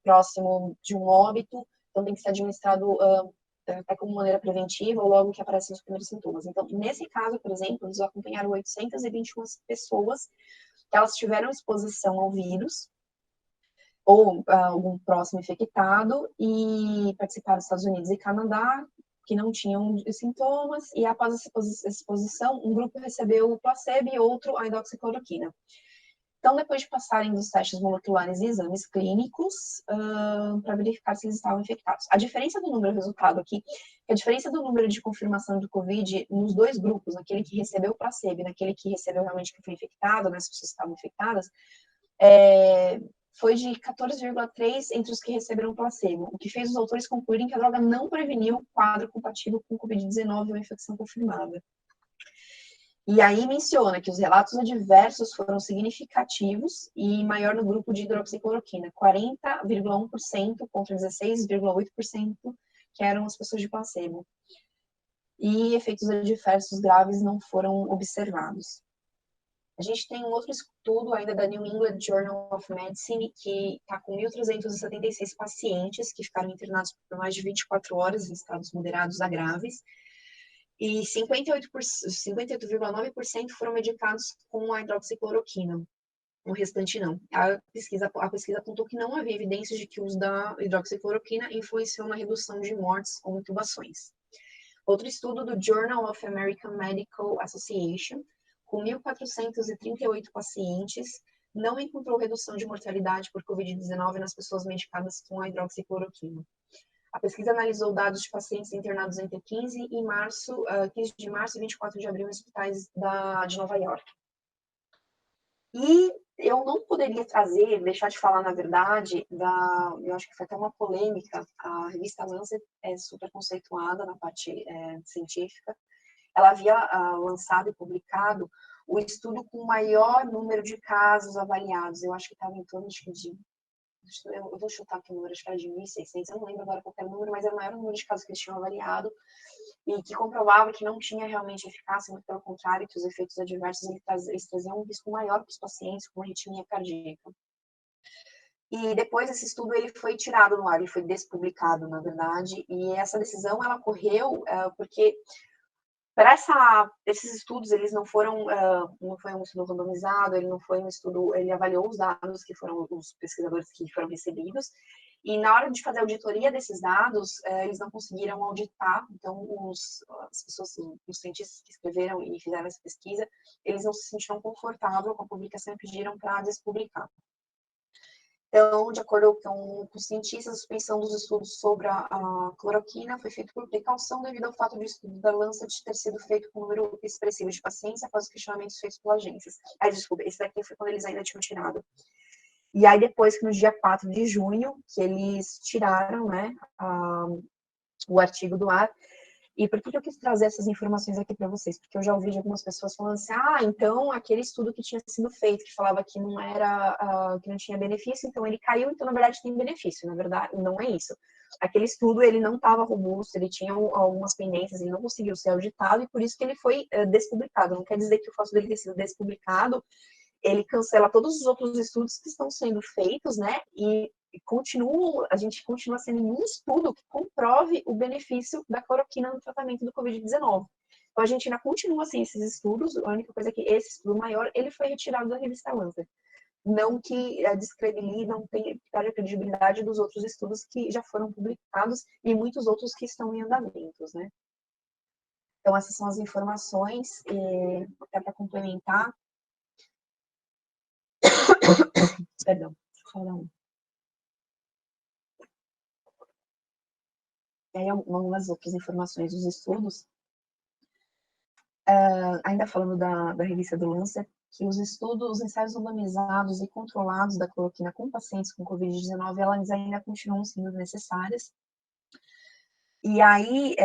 Speaker 1: próximo de um óbito, então tem que ser administrado até como maneira preventiva ou logo que aparecem os primeiros sintomas. Então, nesse caso, por exemplo, eles acompanharam 821 pessoas que elas tiveram exposição ao vírus, ou algum próximo infectado, e participaram dos Estados Unidos e Canadá, que não tinham sintomas, e após essa exposição, um grupo recebeu o placebo e outro a hidroxicloroquina. Então, depois de passarem dos testes moleculares e exames clínicos, para verificar se eles estavam infectados. A diferença do número, resultado aqui, é a diferença do número de confirmação do COVID nos dois grupos, naquele que recebeu o placebo e naquele que recebeu realmente que foi infectado, né, as pessoas estavam infectadas, foi de 14,3 entre os que receberam placebo, o que fez os autores concluírem que a droga não preveniu o quadro compatível com Covid-19 ou infecção confirmada. E aí menciona que os relatos adversos foram significativos e maior no grupo de hidroxicloroquina, 40,1% contra 16,8% que eram as pessoas de placebo. E efeitos adversos graves não foram observados. A gente tem um outro estudo ainda da New England Journal of Medicine, que está com 1.376 pacientes que ficaram internados por mais de 24 horas em estados moderados a graves, e 58,9% foram medicados com a hidroxicloroquina, o restante não. A pesquisa apontou que não havia evidências de que o uso da hidroxicloroquina influenciou na redução de mortes ou intubações. Outro estudo do Journal of American Medical Association, com 1.438 pacientes, não encontrou redução de mortalidade por Covid-19 nas pessoas medicadas com a hidroxicloroquina. A pesquisa analisou dados de pacientes internados entre 15 de março e 24 de abril em hospitais de Nova York. E eu não poderia deixar de falar, na verdade, eu acho que foi até uma polêmica, a revista Lancet é super conceituada na parte científica. Ela havia lançado e publicado o estudo com o maior número de casos avaliados. Eu acho que estava em torno de... Eu vou chutar aqui o número, acho que era de 1.600, eu não lembro agora qual era o número, mas era o maior número de casos que eles tinham avaliado e que comprovava que não tinha realmente eficácia, muito pelo contrário, que os efeitos adversos eles traziam um risco maior para os pacientes com arritmia cardíaca. E depois esse estudo ele foi tirado no ar, ele foi despublicado, na verdade, e essa decisão ela ocorreu porque para esses estudos, eles não foi um estudo randomizado, ele não foi um estudo, ele avaliou os dados que foram os pesquisadores que foram recebidos, e na hora de fazer a auditoria desses dados, eles não conseguiram auditar, então as pessoas, os cientistas que escreveram e fizeram essa pesquisa, eles não se sentiram confortáveis com a publicação e pediram para despublicar. Então, de acordo com os cientistas, a suspensão dos estudos sobre a cloroquina foi feita por precaução devido ao fato de o estudo da Lancet ter sido feito com um número expressivo de pacientes após os questionamentos feitos por agências. Desculpa, esse daqui foi quando eles ainda tinham tirado. E aí, depois que no dia 4 de junho, que eles tiraram, né, o artigo do ar. E por que eu quis trazer essas informações aqui para vocês? Porque eu já ouvi de algumas pessoas falando assim, então aquele estudo que tinha sido feito, que falava que não era, que não tinha benefício, então ele caiu, então na verdade tem benefício. Na verdade, não é isso. Aquele estudo, ele não estava robusto, ele tinha algumas pendências, ele não conseguiu ser auditado, e por isso que ele foi despublicado. Não quer dizer que o fato dele ter sido despublicado, ele cancela todos os outros estudos que estão sendo feitos, né, e a gente continua sem nenhum estudo que comprove o benefício da cloroquina no tratamento do Covid-19. Então, a gente ainda continua sem esses estudos, a única coisa é que esse estudo maior, ele foi retirado da revista Lancet. Não que descredibilize, não tem a credibilidade dos outros estudos que já foram publicados e muitos outros que estão em andamentos, né? Então, essas são as informações, até para complementar. Perdão, deixa eu falar um. E aí, algumas outras informações dos estudos. Ainda falando da revista do Lancet, que os ensaios randomizados e controlados da cloroquina com pacientes com Covid-19, elas ainda continuam sendo necessárias. E aí,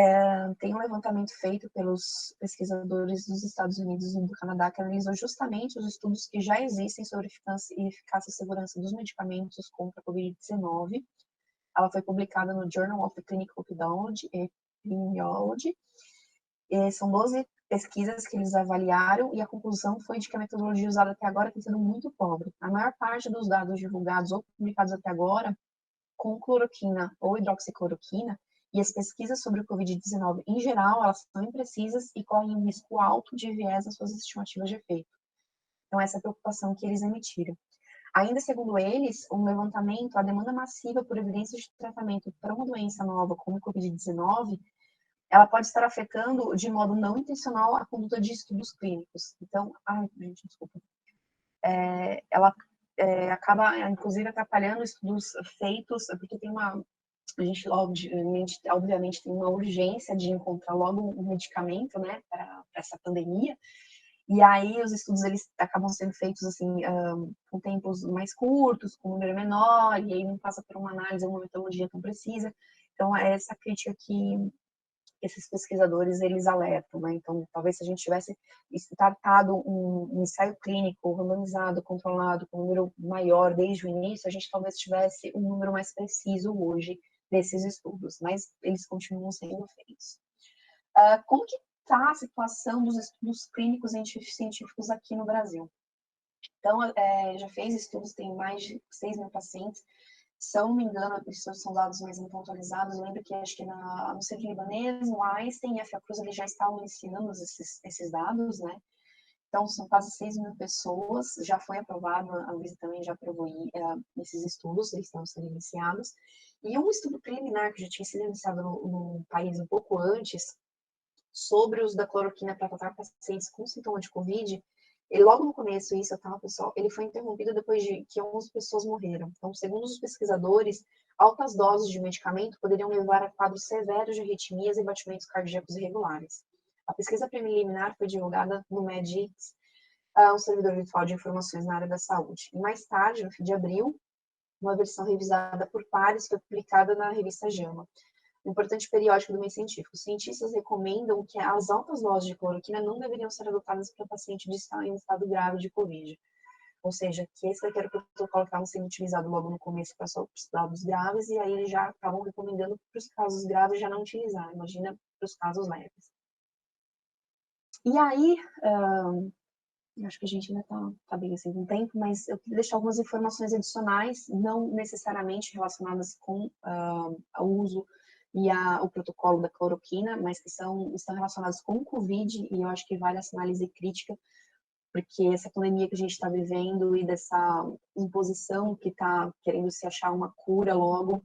Speaker 1: tem um levantamento feito pelos pesquisadores dos Estados Unidos e do Canadá, que analisou justamente os estudos que já existem sobre eficácia e segurança dos medicamentos contra a Covid-19. Ela foi publicada no Journal of Clinical Epidemiology. São 12 pesquisas que eles avaliaram e a conclusão foi de que a metodologia usada até agora tem sido muito pobre. A maior parte dos dados divulgados ou publicados até agora com cloroquina ou hidroxicloroquina e as pesquisas sobre o Covid-19 em geral, elas são imprecisas e correm um risco alto de viés nas suas estimativas de efeito. Então, essa é a preocupação que eles emitiram. Ainda segundo eles, um levantamento, a demanda massiva por evidências de tratamento para uma doença nova como o Covid-19, ela pode estar afetando de modo não intencional a conduta de estudos clínicos. Então, gente, desculpa. Ela acaba, inclusive, atrapalhando estudos feitos, porque tem a gente, obviamente, tem uma urgência de encontrar logo um medicamento, né, para essa pandemia, e aí os estudos, eles acabam sendo feitos, assim, com tempos mais curtos, com um número menor, e aí não passa por uma análise, uma metodologia tão precisa. Então, é essa crítica que esses pesquisadores, eles alertam, né? Então, talvez se a gente tivesse tratado um ensaio clínico randomizado, controlado, com um número maior desde o início, a gente talvez tivesse um número mais preciso hoje desses estudos, mas eles continuam sendo feitos. Como que está a situação dos estudos clínicos e científicos aqui no Brasil? Então, já fez estudos, tem mais de 6 mil pacientes. Se eu não me engano, esses são dados mais atualizados. Eu lembro que acho que no Centro Libanês, no Einstein e a Fiocruz, eles já estavam iniciando esses dados, né? Então, são quase 6 mil pessoas. Já foi aprovado, a Anvisa também já aprovou esses estudos, eles estão sendo iniciados. E um estudo preliminar que já tinha sido iniciado no país um pouco antes, sobre o uso da cloroquina para tratar pacientes com sintoma de Covid, logo no começo, pessoal, ele foi interrompido depois de que 11 pessoas morreram. Então, segundo os pesquisadores, altas doses de medicamento poderiam levar a quadros severos de arritmias e batimentos cardíacos irregulares. A pesquisa preliminar foi divulgada no MEDIX, um servidor virtual de informações na área da saúde. E mais tarde, no fim de abril, uma versão revisada por pares foi publicada na revista JAMA, um importante periódico do meio científico. Os cientistas recomendam que as altas doses de cloroquina não deveriam ser adotadas para paciente em estado grave de Covid. Ou seja, que esse era o protocolo que estava sendo utilizado logo no começo para só os dados graves, e aí eles já estavam recomendando para os casos graves já não utilizar. Imagina para os casos leves. E aí, acho que a gente ainda está bem assim com o tempo, mas eu queria deixar algumas informações adicionais, não necessariamente relacionadas com o uso e o protocolo da cloroquina, mas que estão relacionados com o Covid, e eu acho que vale essa análise crítica, porque essa pandemia que a gente está vivendo e dessa imposição que está querendo se achar uma cura logo,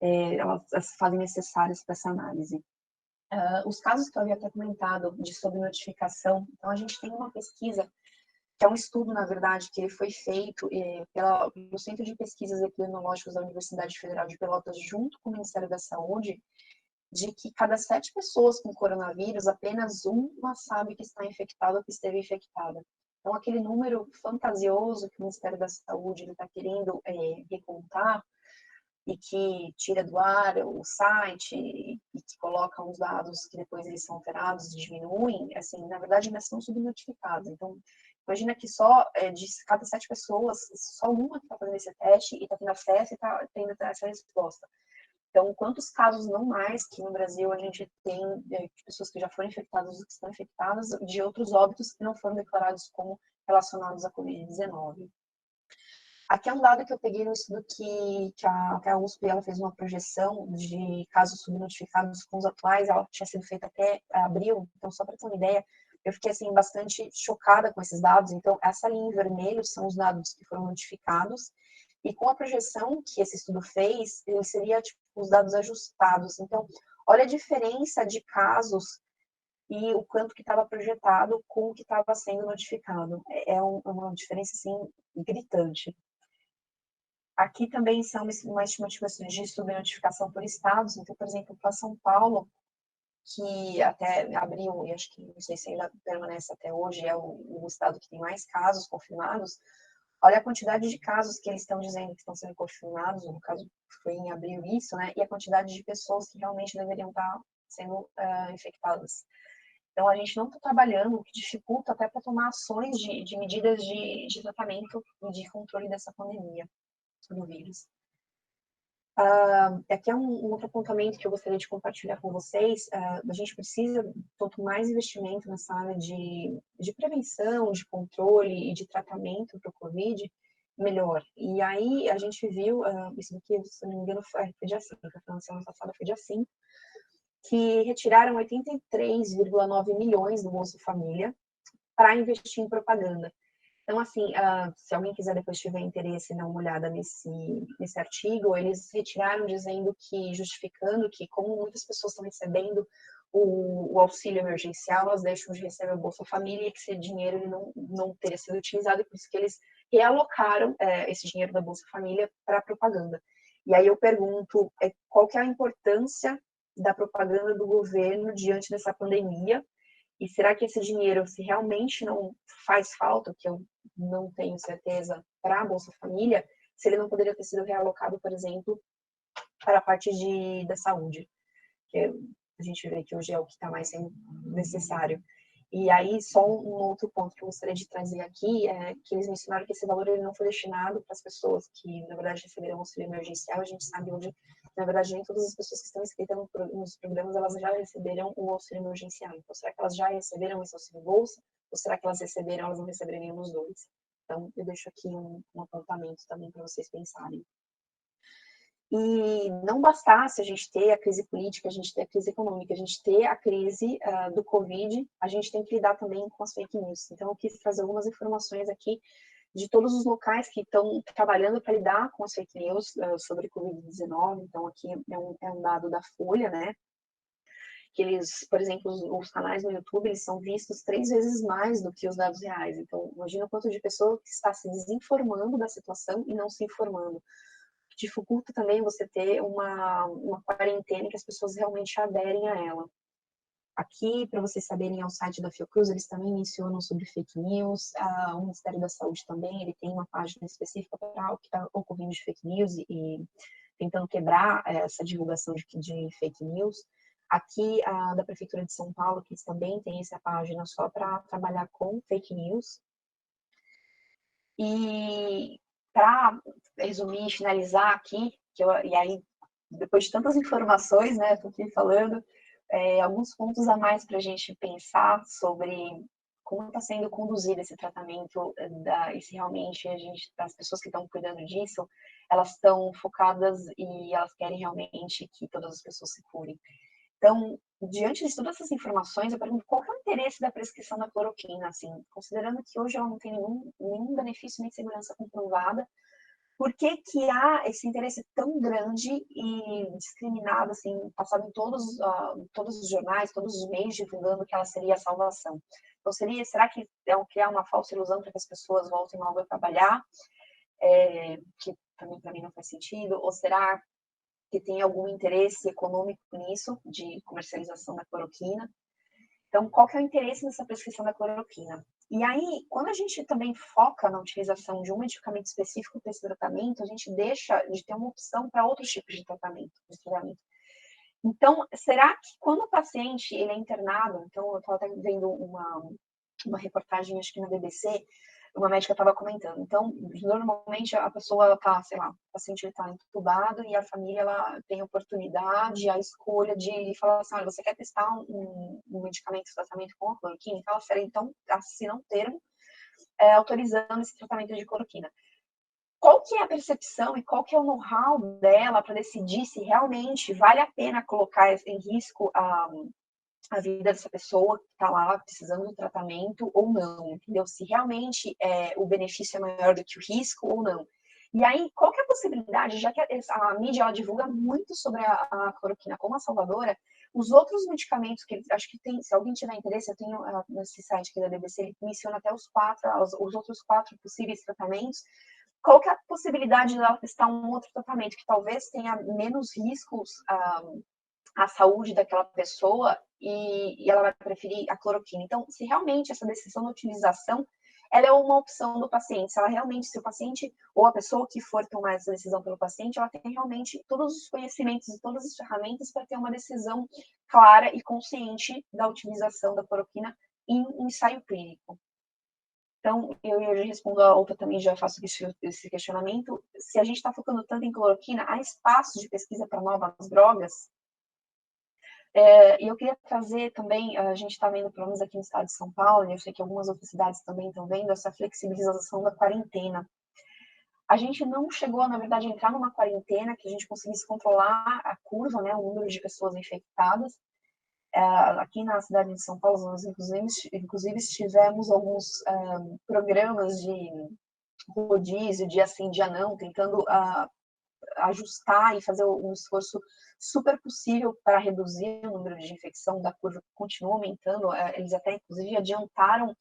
Speaker 1: elas fazem necessárias para essa análise. Os casos que eu havia até comentado sobre notificação, então a gente tem uma pesquisa, que é um estudo, na verdade, que ele foi feito pelo Centro de Pesquisas Epidemiológicas da Universidade Federal de Pelotas, junto com o Ministério da Saúde, de que cada 7 pessoas com coronavírus, apenas uma sabe que está infectada ou que esteve infectada. Então, aquele número fantasioso que o Ministério da Saúde está querendo recontar, e que tira do ar o site e que coloca uns dados que depois eles são alterados, diminuem, assim, na verdade ainda são subnotificados. Então, imagina que só de cada 7 pessoas, só uma que está fazendo esse teste e está tendo acesso e está tendo essa resposta. Então, quantos casos não mais que no Brasil a gente tem de pessoas que já foram infectadas ou que estão infectadas, de outros óbitos que não foram declarados como relacionados à Covid-19. Aqui é um dado que eu peguei no estudo que a USP ela fez uma projeção de casos subnotificados com os atuais, ela tinha sido feita até abril, então só para ter uma ideia, eu fiquei assim bastante chocada com esses dados. Então essa linha em vermelho são os dados que foram notificados, e com a projeção que esse estudo fez, ele seria tipo, os dados ajustados. Então, olha a diferença de casos e o quanto que estava projetado com o que estava sendo notificado. Uma diferença assim gritante. Aqui também são uma estimativa de subnotificação por estados. Então, por exemplo, para São Paulo, que até abril, e acho que não sei se ainda permanece até hoje, é o estado que tem mais casos confirmados. Olha a quantidade de casos que eles estão dizendo que estão sendo confirmados, no caso foi em abril isso, né? E a quantidade de pessoas que realmente deveriam estar sendo infectadas. Então, a gente não está trabalhando, o que dificulta até para tomar ações de medidas de tratamento e de controle dessa pandemia do vírus. Aqui é um outro apontamento que eu gostaria de compartilhar com vocês. A gente precisa, quanto mais investimento nessa área de prevenção, de controle e de tratamento para o Covid, melhor. E aí a gente viu, isso daqui, se não me engano, foi dia 5, a semana passada foi dia 5, que retiraram 83,9 milhões do Bolsa Família para investir em propaganda. Então, assim, se alguém quiser depois tiver interesse em dar uma olhada nesse artigo, eles retiraram dizendo que, justificando que, como muitas pessoas estão recebendo o auxílio emergencial, elas deixam de receber o Bolsa Família, e que esse dinheiro ele não teria sido utilizado, e por isso que eles realocaram esse dinheiro da Bolsa Família para propaganda. E aí eu pergunto, qual que é a importância da propaganda do governo diante dessa pandemia? E será que esse dinheiro, se realmente não faz falta, que eu não tenho certeza, para a Bolsa Família, se ele não poderia ter sido realocado, por exemplo, para a parte da saúde, que a gente vê que hoje é o que está mais sendo necessário. E aí, só um outro ponto que eu gostaria de trazer aqui é que eles mencionaram que esse valor ele não foi destinado para as pessoas que, na verdade, receberam auxílio emergencial. A gente sabe hoje, na verdade, nem todas as pessoas que estão inscritas nos programas, elas já receberam o auxílio emergencial. Então, será que elas já receberam esse auxílio bolsa? Ou será que elas receberam, elas não receberam nenhum dos dois? Então, eu deixo aqui um apontamento também para vocês pensarem. E não bastasse a gente ter a crise política, a gente ter a crise econômica, a gente ter a crise do Covid, a gente tem que lidar também com as fake news. Então, eu quis trazer algumas informações aqui de todos os locais que estão trabalhando para lidar com as fake news sobre Covid-19. Então, aqui é um dado da Folha, né? Que eles, por exemplo, os canais no YouTube, eles são vistos 3 vezes mais do que os dados reais. Então, imagina o quanto de pessoa que está se desinformando da situação e não se informando. Dificulta também você ter uma quarentena que as pessoas realmente aderem a ela. Aqui, para vocês saberem, é o site da Fiocruz, eles também mencionam sobre fake news. O Ministério da Saúde também, ele tem uma página específica para o que está ocorrendo de fake news e tentando quebrar essa divulgação de fake news. Aqui, da Prefeitura de São Paulo, que eles também têm essa página só para trabalhar com fake news. E para resumir e finalizar aqui, e aí, depois de tantas informações, né, estou aqui falando, alguns pontos a mais para a gente pensar sobre como está sendo conduzido esse tratamento, e se realmente as pessoas que estão cuidando disso, elas estão focadas e elas querem realmente que todas as pessoas se curem. Então, diante de todas essas informações, eu pergunto qual é o interesse da prescrição da cloroquina, assim, considerando que hoje ela não tem nenhum benefício nem segurança comprovada, por que que há esse interesse tão grande e discriminado, assim, passado em todos os jornais, todos os meios divulgando que ela seria a salvação? Então, será que é criar uma falsa ilusão para que as pessoas voltem logo a trabalhar, que também para mim não faz sentido, ou será que tem algum interesse econômico nisso, de comercialização da cloroquina? Então, qual que é o interesse nessa prescrição da cloroquina? E aí, quando a gente também foca na utilização de um medicamento específico para esse tratamento, a gente deixa de ter uma opção para outros tipos de tratamento. Então, será que quando o paciente ele é internado, então eu estava até vendo uma reportagem, acho que na BBC, uma médica estava comentando. Então, normalmente a pessoa está, sei lá, o paciente está entubado e a família ela tem a oportunidade, a escolha de falar assim, olha, você quer testar um medicamento, tratamento com a cloroquina? Então, então, assinam um termo autorizando esse tratamento de cloroquina. qual que é a percepção e qual que é o know-how dela para decidir se realmente vale a pena colocar em risco a vida dessa pessoa que está lá precisando do tratamento ou não, entendeu? Se realmente o benefício é maior do que o risco ou não. E aí, qual que é a possibilidade, já que a mídia ela divulga muito sobre a cloroquina como a salvadora, os outros medicamentos que acho que tem, se alguém tiver interesse, eu tenho nesse site aqui da BBC, ele menciona até os outros 4 possíveis tratamentos. Qual que é a possibilidade dela testar um outro tratamento que talvez tenha menos riscos à saúde daquela pessoa e ela vai preferir a cloroquina? Então, se realmente essa decisão de utilização ela é uma opção do paciente, se ela realmente, se o paciente ou a pessoa que for tomar essa decisão pelo paciente, ela tem realmente todos os conhecimentos e todas as ferramentas para ter uma decisão clara e consciente da utilização da cloroquina em ensaio clínico. Então, eu já respondo a outra também, já faço esse questionamento. Se a gente está focando tanto em cloroquina, há espaço de pesquisa para novas drogas? E eu queria trazer também, a gente está vendo, pelo menos aqui no estado de São Paulo, e eu sei que algumas outras cidades também estão vendo, essa flexibilização da quarentena. A gente não chegou, na verdade, a entrar numa quarentena que a gente conseguisse controlar a curva, né, o número de pessoas infectadas. Aqui na cidade de São Paulo, nós inclusive tivemos alguns programas de rodízio, dia sim, dia não, tentando ajustar e fazer um esforço super possível para reduzir o número de infecção da curva, que continua aumentando. Eles até, inclusive, adiantaram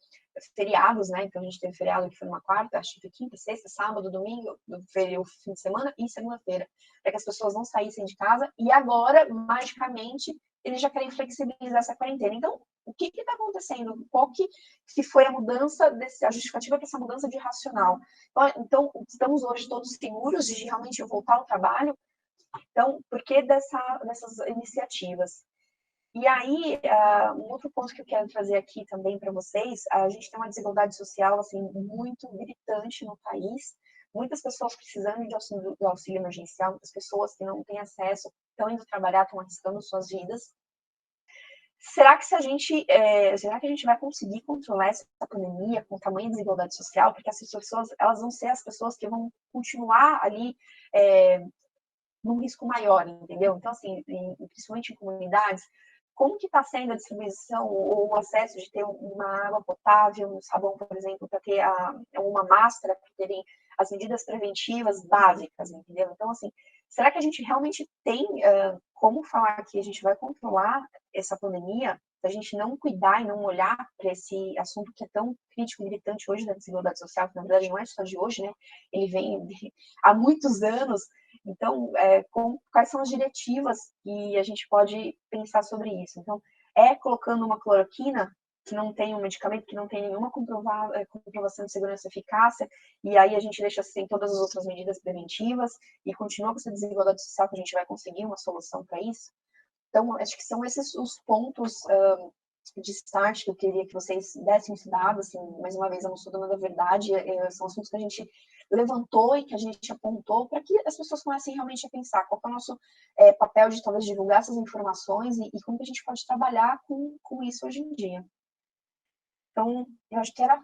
Speaker 1: feriados, né? Então, a gente teve feriado que foi numa quarta, acho que foi quinta, sexta, sábado, domingo, o fim de semana e segunda-feira, para que as pessoas não saíssem de casa. E agora, magicamente, eles já querem flexibilizar essa quarentena. Então, o que está acontecendo? Qual que foi a mudança, a justificativa para essa mudança de racional? Então, estamos hoje todos seguros de realmente voltar ao trabalho? Então, por que dessas iniciativas? E aí, um outro ponto que eu quero trazer aqui também para vocês, a gente tem uma desigualdade social assim muito gritante no país, muitas pessoas precisando de auxílio emergencial, muitas pessoas que não têm acesso, estão indo trabalhar, estão arriscando suas vidas. Será que será que a gente vai conseguir controlar essa pandemia com tamanha desigualdade social? Porque essas pessoas, elas vão ser as pessoas que vão continuar ali num risco maior, entendeu? Então, assim, principalmente em comunidades, como que está sendo a distribuição ou o acesso de ter uma água potável, um sabão, por exemplo, para ter uma máscara, para terem as medidas preventivas básicas, entendeu? Então, assim, será que a gente realmente tem como falar que a gente vai controlar essa pandemia se a gente não cuidar e não olhar para esse assunto que é tão crítico e gritante hoje da desigualdade social, que na verdade não é só de hoje, né? Ele vem há muitos anos. Então, quais são as diretivas que a gente pode pensar sobre isso? Então, colocando uma cloroquina que não tem um medicamento, que não tem nenhuma comprovação de segurança e eficácia, e aí a gente deixa sem todas as outras medidas preventivas e continua com essa desigualdade social, que a gente vai conseguir uma solução para isso? Então, acho que são esses os pontos de start que eu queria que vocês dessem estudado, assim, mais uma vez, eu não sou dona da verdade, são assuntos que a gente levantou e que a gente apontou para que as pessoas comecem realmente a pensar qual é o nosso papel de talvez divulgar essas informações e como que a gente pode trabalhar com isso hoje em dia. Então, eu acho que era